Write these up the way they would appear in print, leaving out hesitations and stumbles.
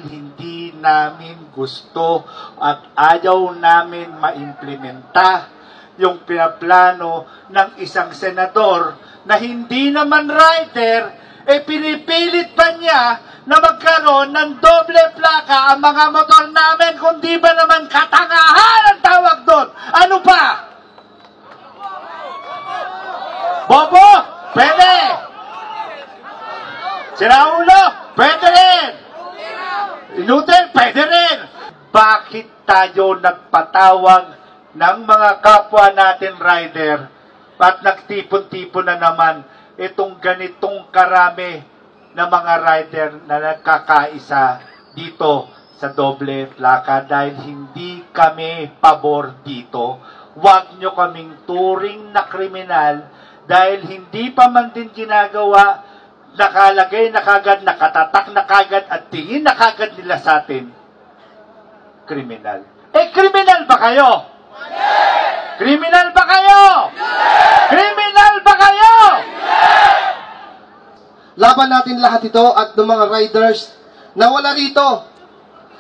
Hindi namin gusto at ayaw namin maimplementa yung pinaplano ng isang senador na hindi naman rider, pinipilit pa niya na magkaroon ng doble plaka ang mga motor namin, kundi ba naman katangahan ang tawag doon? Ano pa? Bobo? Pwede! Siraulo? Pwede rin! Inutil? Pwede rin! Bakit tayo nagpatawag ng mga kapwa natin rider at nagtipon-tipon na naman itong ganitong karami na mga rider na nagkakaisa dito sa doble plaka dahil hindi kami pabor dito. Huwag nyo kaming turing na kriminal dahil hindi pa man din ginagawa, nakalagay na kagad, nakatatak na kagad at tingin na kagad nila sa atin, kriminal. Kriminal ba kayo? Kriminal ba kayo? Kriminal ba kayo? Laban natin lahat ito at ng mga riders na wala rito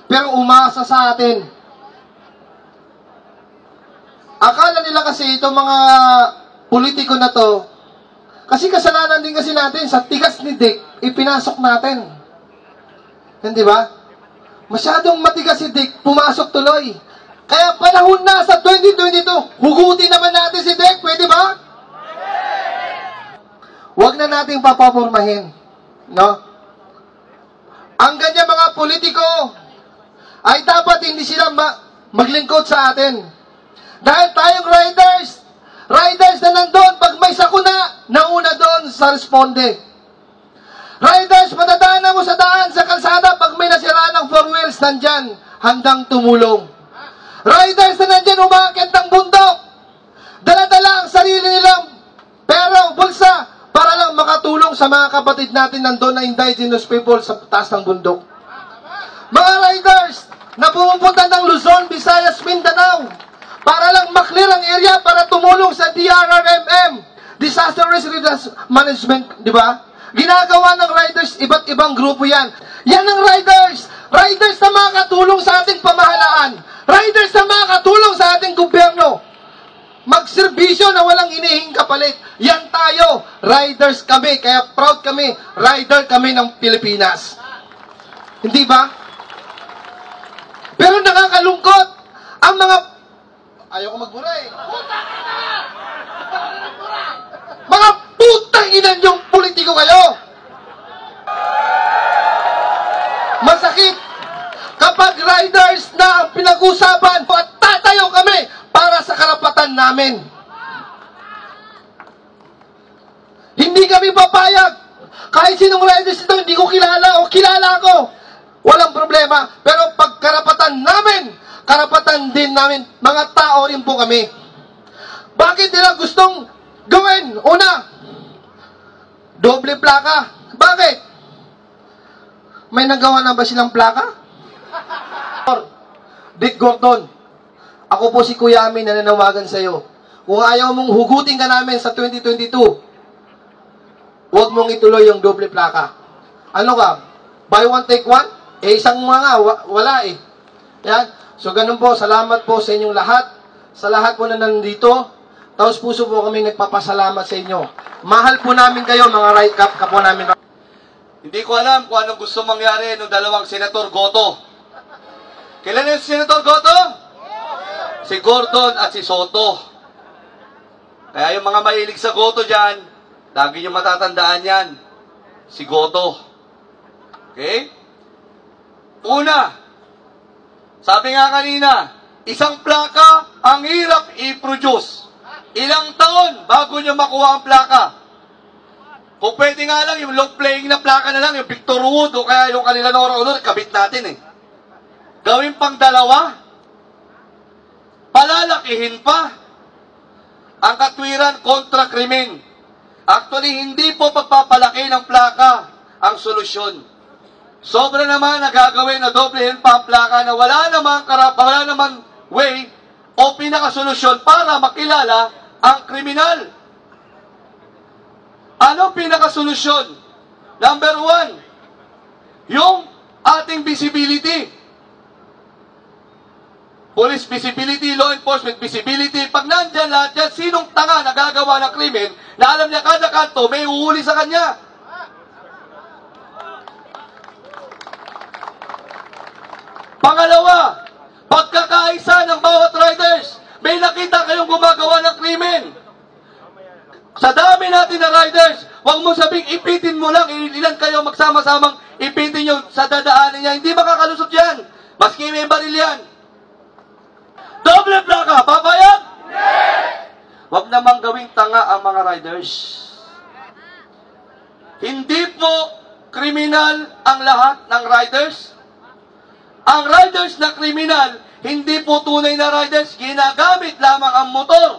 pero umasa sa atin. Akala nila kasi itong mga politiko na to, kasi kasalanan din kasi natin sa tigas ni Dick, ipinasok natin. Hindi ba? Masyadong matigas si Dick, pumasok tuloy. Kaya panahon na sa 2022, hugutin naman natin si Dick, pwede ba? Huwag na nating papapormahin, no? Ang ganyan mga politiko ay dapat hindi sila maglingkod sa atin. Dahil tayong riders na nandun, pag may sakuna, nauna doon sa responde. Riders, madadaanan mo sa daan, sa kalsada, pag may nasira ng four wheels, nandyan, handang tumulong. Riders na nandyan, umakit ng bundok, dala-dala ang sarili nilang pera o bulsa, para lang makatulong sa mga kapatid natin nandun na indigenous people sa taas ng bundok. Mga riders na pumupunta ng Luzon, Visayas, Mindanao, para lang maklear ang area para tumulong sa DRRMM, Disaster Risk Management, di ba? Ginagawa ng riders, iba't ibang grupo yan. Yan ang riders! Riders na makakatulong sa ating pamahalaan. Riders na makakatulong sa ating gobyerno. Magserbisyo na walang inihing kapalit. Yan tayo. Riders kami. Kaya proud kami. Rider kami ng Pilipinas. Hindi ba? Pero nakakalungkot. Ang mga... Ayaw ko magbura eh. Mga putang ina niyong politiko kayo. Masakit kapag riders na ang pinag-usapan at tatayo kami para sa karapatan namin. Hindi kami papayag. Kahit sinong riders ito, hindi ko kilala o kilala ko. Walang problema. Pero pag karapatan namin, karapatan din namin, mga tao rin po kami. Bakit nila gustong gawin? Una, doble plaka. Bakit? May nagawa na ba silang plaka? Dick Gordon, ako po si Kuya Amin na nanawagan sa iyo. Kung ayaw mong hugutin ka namin sa 2022, huwag mong ituloy yung doble plaka. Ano ka? Buy one, take one? Isang mga, wala eh. Yan. So, ganun po. Salamat po sa inyong lahat. Sa lahat po na nandito. Taos puso po kami nagpapasalamat sa inyo. Mahal po namin kayo, mga right cap po namin. Hindi ko alam kung anong gusto mangyari ng dalawang Senator Goto. Kailan yung Senator Goto? Si Gordon at si Soto. Kaya yung mga mahilig sa Goto dyan, lagi nyo matatandaan yan. Si Goto. Okay? Una, sabi nga kanina, isang plaka ang hirap i-produce. Ilang taon bago nyo makuha ang plaka. Kung pwede nga lang, yung long playing na plaka na lang, yung Victor Wood o kaya yung kanila Nora Honor, kabit natin eh. Gawin pang dalawa, palalakihin pa ang katwiran kontra krimen. Actually, hindi po pagpapalaki ng plaka ang solusyon. Sobra naman nagagawin na doblehin pa ang plaka na wala namang way o pinakasolusyon para makilala ang kriminal. Ano pinakasolusyon? Number one, yung ating visibility. Police visibility, law enforcement visibility. Pag nandyan lahat yan, sinong tanga na gagawa ng krimen na alam niya kada kanto may uhuli sa kanya? Pangalawa, pagkakaisa ng bawat riders. May nakita kayong gumagawa ng krimen. Sa dami natin na riders, huwag mo sabing ipitin mo lang, ilan kayo magsama-samang ipitin nyo sa dadaanan niya. Hindi makakalusot yan. Maski may baril yan. Doble plaka, papayag? Huwag namang gawing tanga ang mga riders. Hindi po kriminal ang lahat ng riders. Ang riders na kriminal, hindi po tunay na riders, ginagamit lamang ang motor.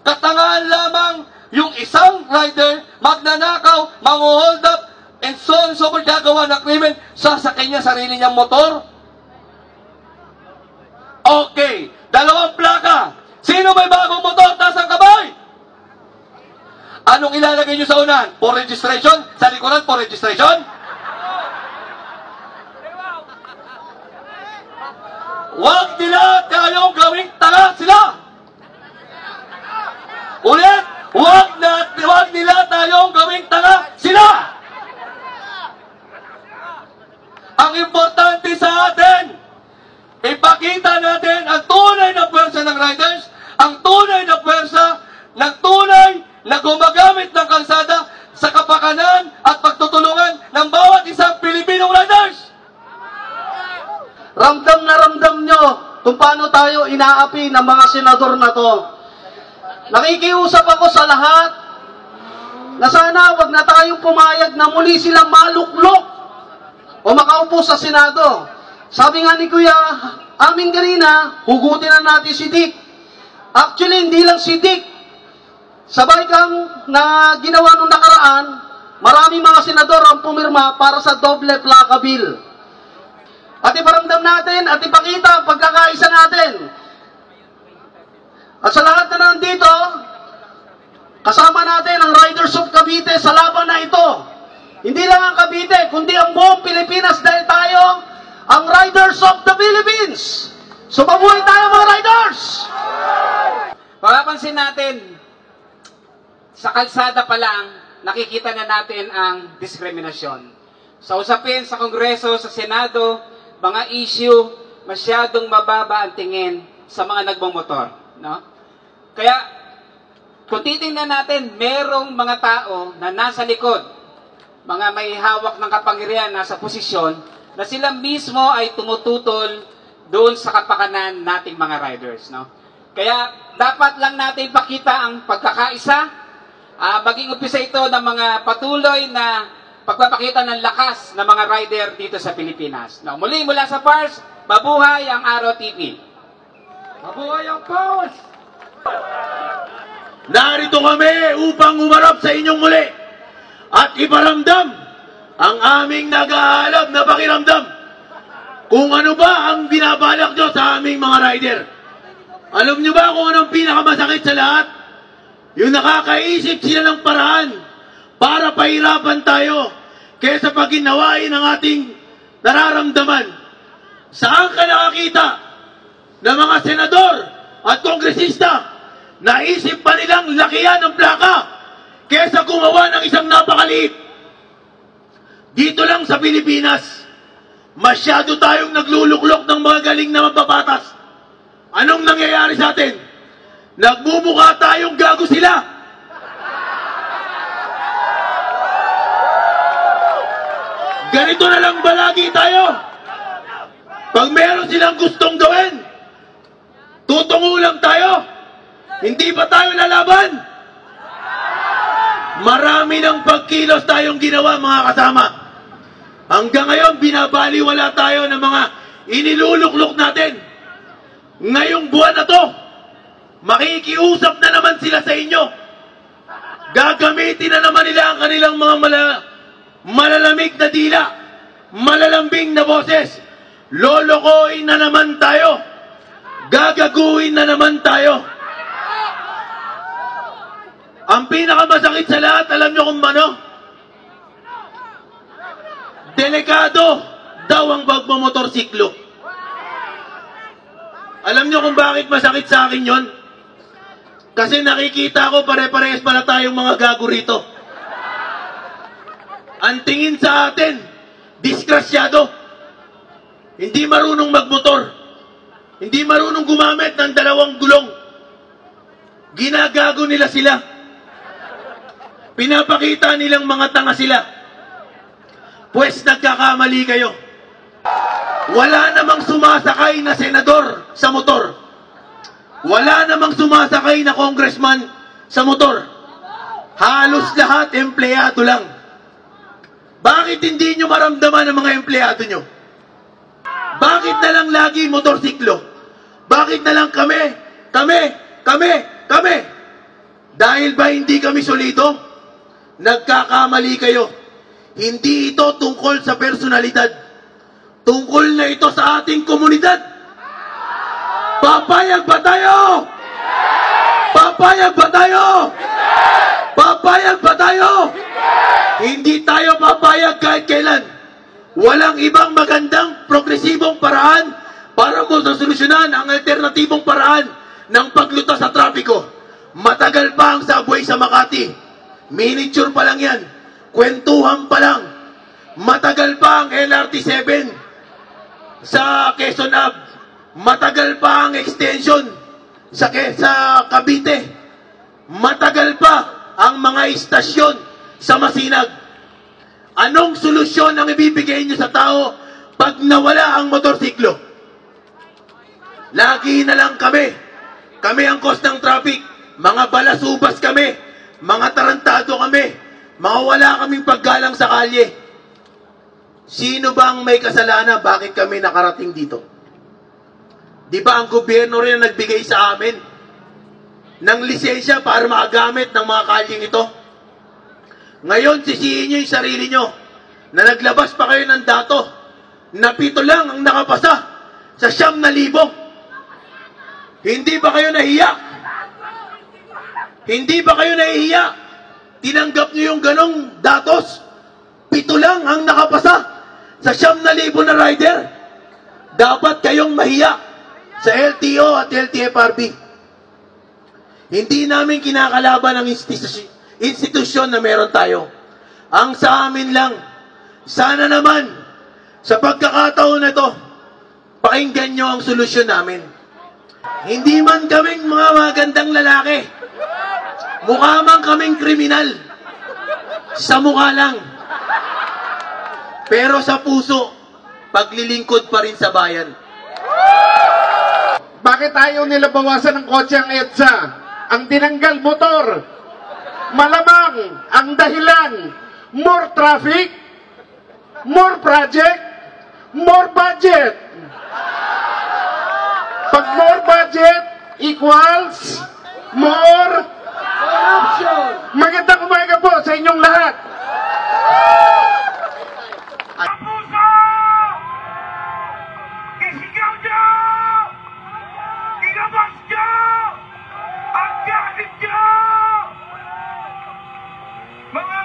Katangahan lamang yung isang rider, magnanakaw, mang-hold up, and so on and so forth, gagawa ng krimen, sasakay niya sarili niyang motor. Okay, dalawang plaka. Sino may bagong motor? Taas ang kamay! Anong ilalagay niyo sa unahan? For registration? Sa likuran, for registration? Huwag nila tayong gawing tanga sila! Ulit! Huwag nila tayong gawing tanga sila! Ang importante sa atin, ipakita natin ang tunay na pwersa ng riders, ang tunay na pwersa ng tunay na gumagamit ng kalsada sa kapakanan at pagtutulungan ng bawat isang Pilipinong riders. Ramdam na ramdam nyo kung paano tayo inaapi ng mga senador na to. Nakikiusap ako sa lahat na sana wag na tayong pumayag na muli silang maluklok o makaupo sa Senado. Sabi nga ni Kuya aming kanina, hugutin na natin si Dick. Actually, hindi lang si Dick. Sabay kang na ginawa nung nakaraan, maraming mga senador ang pumirma para sa doble plaka bill. At iparamdam natin at ipakita ang pagkakaisa natin. At sa lahat na nandito, kasama natin ang Riders of Cavite sa laban na ito. Hindi lang ang Cavite, kundi ang buong Pilipinas dahil tayo ang Riders of the Philippines. So mabuhay tayo mga riders! Mapapansin natin, sa kalsada pa lang, nakikita na natin ang diskriminasyon. Sa usapin, sa Kongreso, sa Senado, mga issue, masyadong mababa ang tingin sa mga nagmamotor. No? Kaya, kung titingnan natin, merong mga tao na nasa likod, mga may hawak ng kapangyarihan, nasa posisyon, na sila mismo ay tumututol doon sa kapakanan nating mga riders. No? Kaya, dapat lang natin ipakita ang pagkakaisa, maging umpisa ito ng mga patuloy na pagpapakita ng lakas ng mga rider dito sa Pilipinas. No? Muli mula sa PARS, mabuhay ang Araw TV. Mabuhay ang PARS! Narito kami upang umarap sa inyong muli at iparamdam ang aming nag-aalab na pakiramdam kung ano ba ang binabalak nyo sa aming mga rider. Alam nyo ba kung anong pinakamasakit sa lahat? Yung nakakaisip sila ng paraan para pahirapan tayo kaysa paginawain ang ating nararamdaman. Saan ka nakakita ng mga senador at kongresista naisip pa nilang lakihan ng plaka kaysa gumawa ng isang napakaliit? Dito lang sa Pilipinas, masyado tayong nagluluklok ng mga galing na mababatas. Anong nangyayari sa atin? Nagmumukha tayong gago sila. Ganito na lang ba lagi tayo? Pag meron silang gustong gawin, tutungo lang tayo. Hindi ba tayo lalaban? Marami ng pagkilos tayong ginawa mga kasama. Hanggang ngayon, binabaliwala tayo ng mga iniluluklok natin. Ngayong buwan na to, makikiusap na naman sila sa inyo. Gagamitin na naman nila ang kanilang mga malalamig na dila, malalambing na boses. Lolokohin na naman tayo. Gagaguhin na naman tayo. Ang pinakamasakit sa lahat, alam nyo kung ano? delikado daw ang pagmamotorsiklo. Alam nyo kung bakit masakit sa akin yon? Kasi nakikita ko pare-parehas pala tayong mga gago rito. Ang tingin sa atin, disgrasyado. Hindi marunong magmotor. Hindi marunong gumamit ng dalawang gulong. Ginagago nila sila. Pinapakita nilang mga tanga sila. Pwes nagkakamali kayo. Wala namang sumasakay na senador sa motor. Wala namang sumasakay na congressman sa motor. Halos lahat empleyado lang. Bakit hindi nyo maramdaman ang mga empleyado nyo? Bakit na lang lagi motorsiklo? Bakit na lang kami? Dahil ba hindi kami solido? Nagkakamali kayo. Hindi ito tungkol sa personalidad. Tungkol na ito sa ating komunidad. Papayag ba tayo? Papayag ba tayo? Papayag ba tayo? Hindi tayo papayag kahit kailan. Walang ibang magandang progresibong paraan para mo solusyonan ang alternatibong paraan ng paglutas sa trapiko. Matagal pa ang subway sa Makati. Miniature pa lang yan. Kwentuhan pa lang. Matagal pa ang LRT 7 sa Quezon Ave. Matagal pa ang extension sa Cavite. Matagal pa ang mga istasyon sa Masinag. Anong solusyon ang ibibigay niyo sa tao pag nawala ang motorsiklo? Lagi na lang kami. Kami ang cause ng traffic. Mga balasubas kami. Mga tarantado kami. Mga wala kaming paggalang sa kalye. Sino bang may kasalanan? Bakit kami nakarating dito? Di ba ang gobyerno rin ang nagbigay sa amin ng lisensya para makagamit ng mga kalyeng ito? Ngayon, sisihin nyo yung sarili nyo na naglabas pa kayo ng dato na 7 lang ang nakapasa sa 9,000. Hindi ba kayo nahiya? Hindi ba kayo nahihiya? Tinanggap nyo yung ganong datos? 7 lang ang nakapasa sa 9,000 na rider. Dapat kayong mahiya sa LTO at LTFRB. Hindi namin kinakalaban ang institusyon na meron tayo. Ang sa amin lang, sana naman, sa pagkakataon na ito, pakinggan nyo ang solusyon namin. Hindi man kaming mga magandang lalaki. Mukha man kaming kriminal. Sa mukha lang. Pero sa puso, paglilingkod pa rin sa bayan. Bakit ayaw nila bawasan ng kotse ang EDSA? Ang tinanggal motor. Malamang ang dahilan, more traffic, more project, more budget. Pag more budget equals more corruption. Magandang umaga po sa inyong lahat. Isigaw nyo! Ilabas nyo! Ang galit nyo! Mga